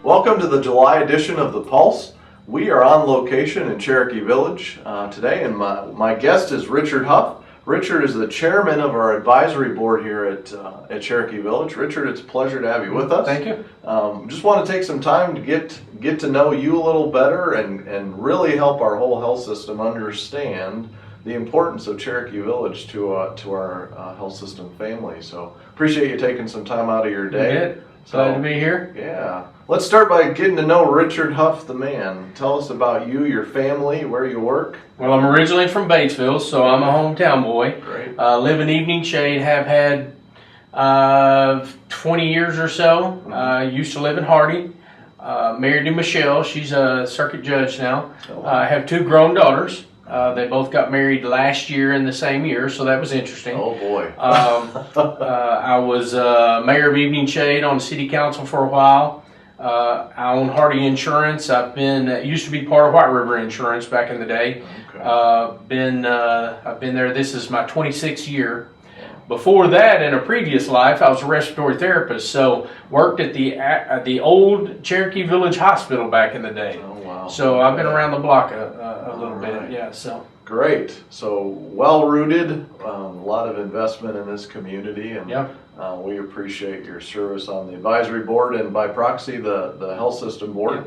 Welcome to the July edition of The Pulse. We are on location in Cherokee Village today, and my guest is Richard Huff. Richard is the chairman of our advisory board here at Cherokee Village. Richard, it's a pleasure to have you with us. Thank you. Just want to take some time to get to know you a little better and really help our whole health system understand the importance of Cherokee Village to our health system family. So appreciate you taking some time out of your day. Glad to be here. Yeah. Let's start by getting to know Richard Huff, the man. Tell us about you, your family, where you work. Well, I'm originally from Batesville, so I'm a hometown boy. Great. Live in Evening Shade, have had 20 years or so. Used to live in Hardy. Married to Michelle. She's a circuit judge now. I have two grown daughters. They both got married last year in the same year, so that was interesting. Oh boy. I was mayor of Evening Shade on city council for a while. I own Hardy Insurance. I've used to be part of White River Insurance back in the day. Okay. I've been there. This is my 26th year. Before that, in a previous life, I was a respiratory therapist. So worked at the old Cherokee Village Hospital back in the day. Oh wow. So I've been around the block a little bit. Yeah. So. Great. So well rooted, a lot of investment in this community, and Yep. We appreciate your service on the advisory board and by proxy the health system board.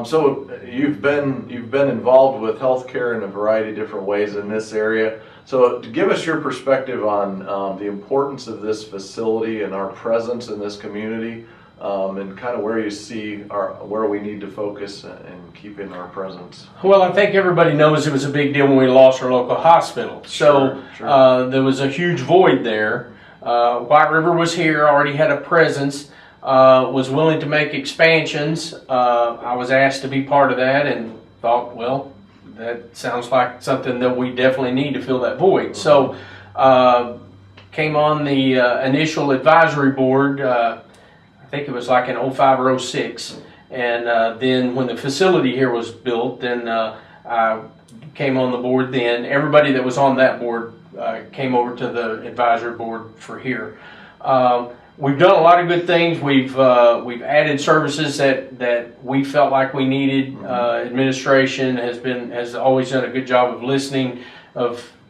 So you've been involved with healthcare in a variety of different ways in this area. So give us your perspective on the importance of this facility and our presence in this community, and kind of where you see where we need to focus and keep in our presence. Well, I think everybody knows it was a big deal when we lost our local hospital. So Sure. there was a huge void there. White River was here, already had a presence, was willing to make expansions. I was asked to be part of that and thought, well, that sounds like something that we definitely need to fill that void. So came on the initial advisory board, I think it was like in 05 or 06. And then when the facility here was built, then I came on the board then. Everybody that was on that board came over to the advisory board for here. We've done a lot of good things. We've added services that we felt like we needed. Administration has always done a good job of listening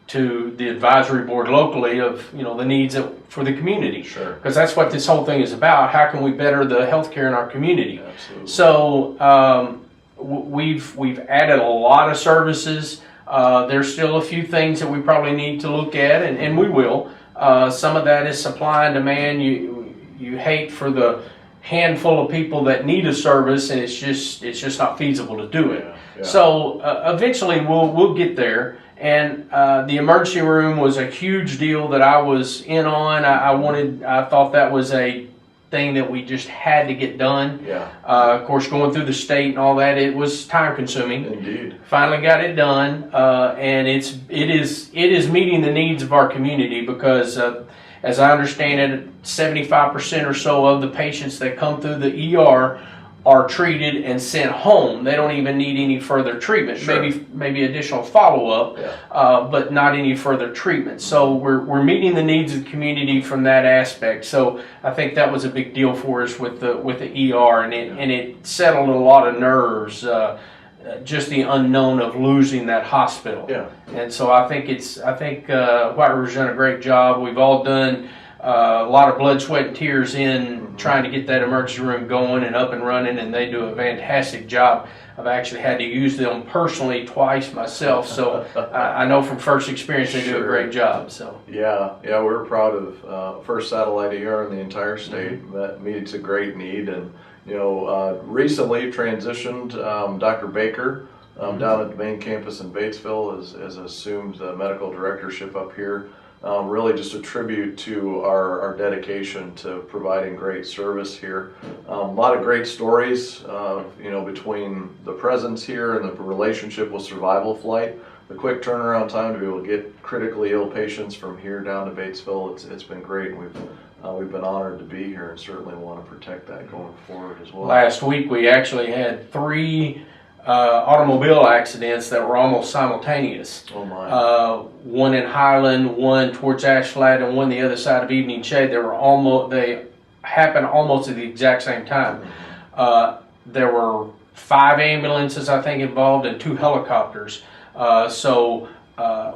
to the advisory board locally of the needs for the community. Sure. Because that's what this whole thing is about. How can we better the healthcare in our community? Absolutely. So we've added a lot of services. There's still a few things that we probably need to look at, and we will. Some of that is supply and demand. You hate for the handful of people that need a service, and it's just not feasible to do it. Yeah. So eventually we'll get there. And the emergency room was a huge deal that I was in on. I thought that was a thing that we just had to get done. Yeah. Of course, going through the state and all that, it was time consuming. Indeed. Finally got it done, and it is meeting the needs of our community because, as I understand it, 75% or so of the patients that come through the ER are treated and sent home. They don't even need any further treatment. Sure. Maybe additional follow-up, Yeah. but not any further treatment. So we're meeting the needs of the community from that aspect. So I think that was a big deal for us with the ER, and it settled a lot of nerves. Just the unknown of losing that hospital. Yeah. And so I think White River's done a great job. We've all done a lot of blood, sweat, and tears in trying to get that emergency room going and up and running, and they do a fantastic job. I've actually had to use them personally twice myself, so I know from first experience they do a great job. So Yeah, we're proud of first satellite ER in the entire state. That meets a great need, and recently transitioned Dr. Baker down at the main campus in Batesville has assumed the medical directorship up here. Really just a tribute to our dedication to providing great service here. A lot of great stories, between the presence here and the relationship with Survival Flight. The quick turnaround time to be able to get critically ill patients from here down to Batesville, it's been great. We've been honored to be here and certainly want to protect that going forward as well. last week we actually had 3 automobile accidents that were almost simultaneous. Oh my. One in Highland, one towards Ash Flat, and one the other side of Evening Shade. They happened almost at the exact same time. there were 5 ambulances, I think, involved and 2 helicopters.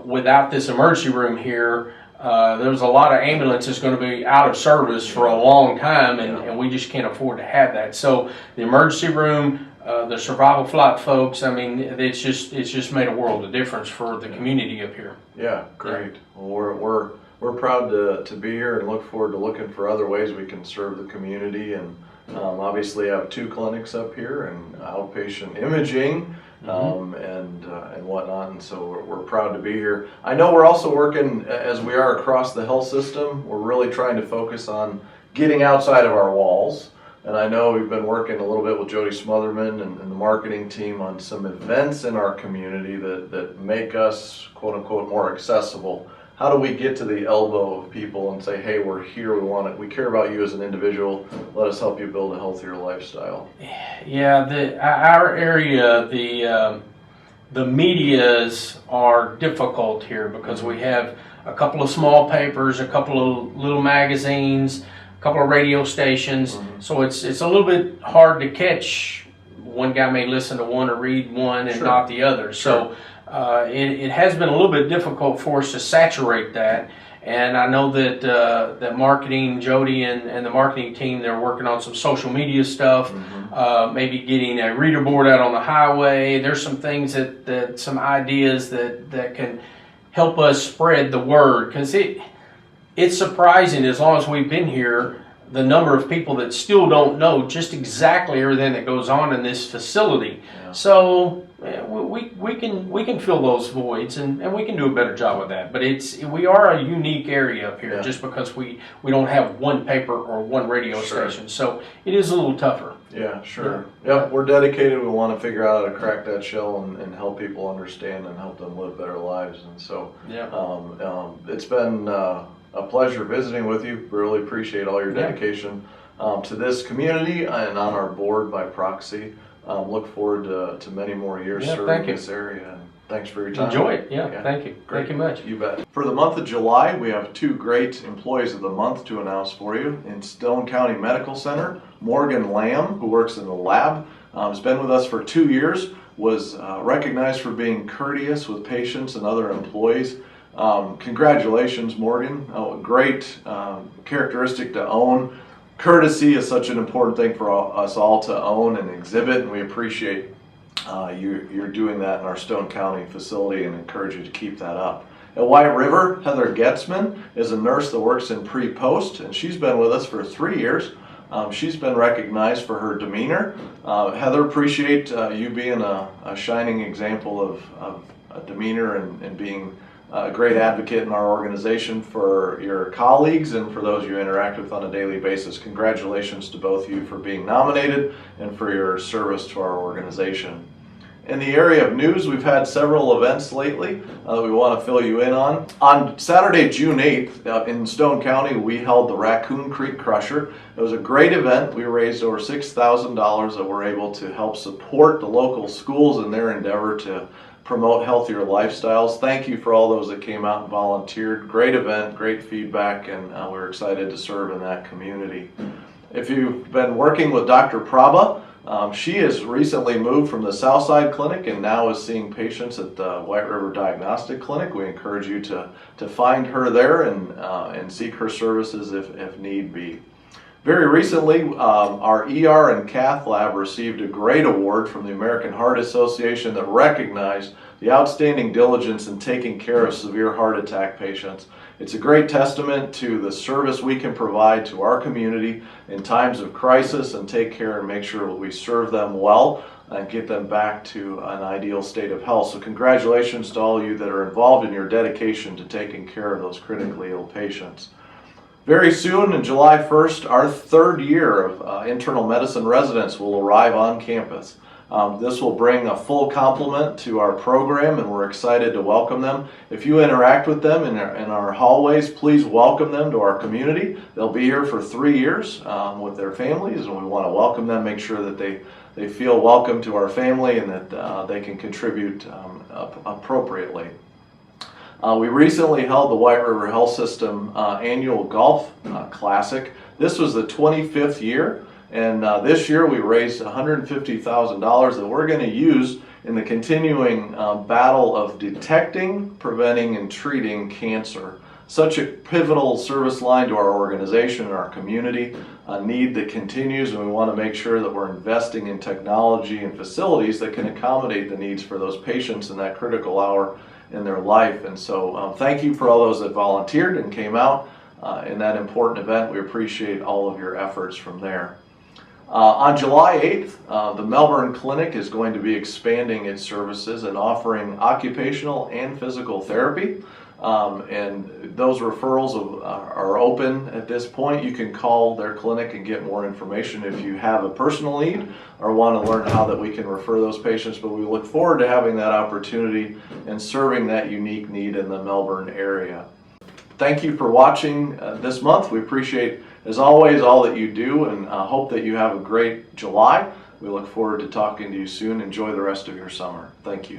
Without this emergency room here, there was a lot of ambulances going to be out of service for a long time, and we just can't afford to have that. So the emergency room, the survival flight folks, I mean, it's just made a world of difference for the community up here. Yeah, great. Well, we're proud to be here and look forward to looking for other ways we can serve the community. And obviously, I have 2 clinics up here and outpatient imaging. And whatnot, and so we're proud to be here. I know we're also working, as we are across the health system, we're really trying to focus on getting outside of our walls. And I know we've been working a little bit with Jody Smotherman and the marketing team on some events in our community that make us, quote unquote, more accessible. How do we get to the elbow of people and say, hey, we're here, we care about you as an individual, let us help you build a healthier lifestyle? Yeah, our area, the medias are difficult here because we have a couple of small papers, a couple of little magazines, a couple of radio stations, so it's a little bit hard to catch. One guy may listen to one or read one and not the other. So it has been a little bit difficult for us to saturate that. And I know that marketing, Jody and the marketing team, they're working on some social media stuff, maybe getting a reader board out on the highway. There's some things some ideas that can help us spread the word, because it's surprising, as long as we've been here, the number of people that still don't know just exactly everything that goes on in this facility. Yeah. So we can fill those voids, and we can do a better job with that. But we are a unique area up here, just because we don't have one paper or one radio station. So it is a little tougher. Yeah, sure. Yep, we're dedicated. We want to figure out how to crack that shell and help people understand and help them live better lives. And so it's been a pleasure visiting with you. Really appreciate all your dedication to this community and on our board by proxy. Look forward to many more years serving this area. And thanks for your time. Enjoy it. Yeah. Thank you. Great. Thank you much. You bet. For the month of July, we have 2 great employees of the month to announce for you. In Stone County Medical Center, Morgan Lamb, who works in the lab, has been with us for 2 years, was recognized for being courteous with patients and other employees. Congratulations, Morgan. Great characteristic to own. Courtesy is such an important thing for us all to own and exhibit, and we appreciate you're doing that in our Stone County facility and encourage you to keep that up. At White River, Heather Getzman is a nurse that works in pre-post, and she's been with us for 3 years. She's been recognized for her demeanor. Heather, appreciate you being a shining example of demeanor and being a great advocate in our organization for your colleagues and for those you interact with on a daily basis. Congratulations to both of you for being nominated and for your service to our organization. In the area of news, we've had several events lately that we want to fill you in on. On Saturday, June 8th, in Stone County, we held the Raccoon Creek Crusher. It was a great event. We raised over $6,000 that we're able to help support the local schools in their endeavor to promote healthier lifestyles. Thank you for all those that came out and volunteered. Great event, great feedback, and we're excited to serve in that community. If you've been working with Dr. Prabha, she has recently moved from the Southside Clinic and now is seeing patients at the White River Diagnostic Clinic. We encourage you to find her there and seek her services if need be. Very recently, our ER and Cath Lab received a great award from the American Heart Association that recognized the outstanding diligence in taking care of severe heart attack patients. It's a great testament to the service we can provide to our community in times of crisis and take care and make sure that we serve them well and get them back to an ideal state of health. So congratulations to all of you that are involved in your dedication to taking care of those critically ill patients. Very soon, on July 1st, our 3rd year of internal medicine residents will arrive on campus. This will bring a full complement to our program, and we're excited to welcome them. If you interact with them in our hallways, please welcome them to our community. They'll be here for 3 years with their families, and we want to welcome them, make sure that they feel welcome to our family and that they can contribute appropriately. We recently held the White River Health System annual golf classic. This was the 25th year, And this year we raised $150,000 that we're going to use in the continuing battle of detecting, preventing, and treating cancer. Such a pivotal service line to our organization and our community, a need that continues, and we want to make sure that we're investing in technology and facilities that can accommodate the needs for those patients in that critical hour in their life. And so thank you for all those that volunteered and came out in that important event. We appreciate all of your efforts from there. On July 8th, the Melbourne Clinic is going to be expanding its services and offering occupational and physical therapy. And those referrals are open at this point. You can call their clinic and get more information if you have a personal need or want to learn how that we can refer those patients. But we look forward to having that opportunity and serving that unique need in the Melbourne area. Thank you for watching this month. We appreciate, as always, all that you do, and hope that you have a great July. We look forward to talking to you soon. Enjoy the rest of your summer. Thank you.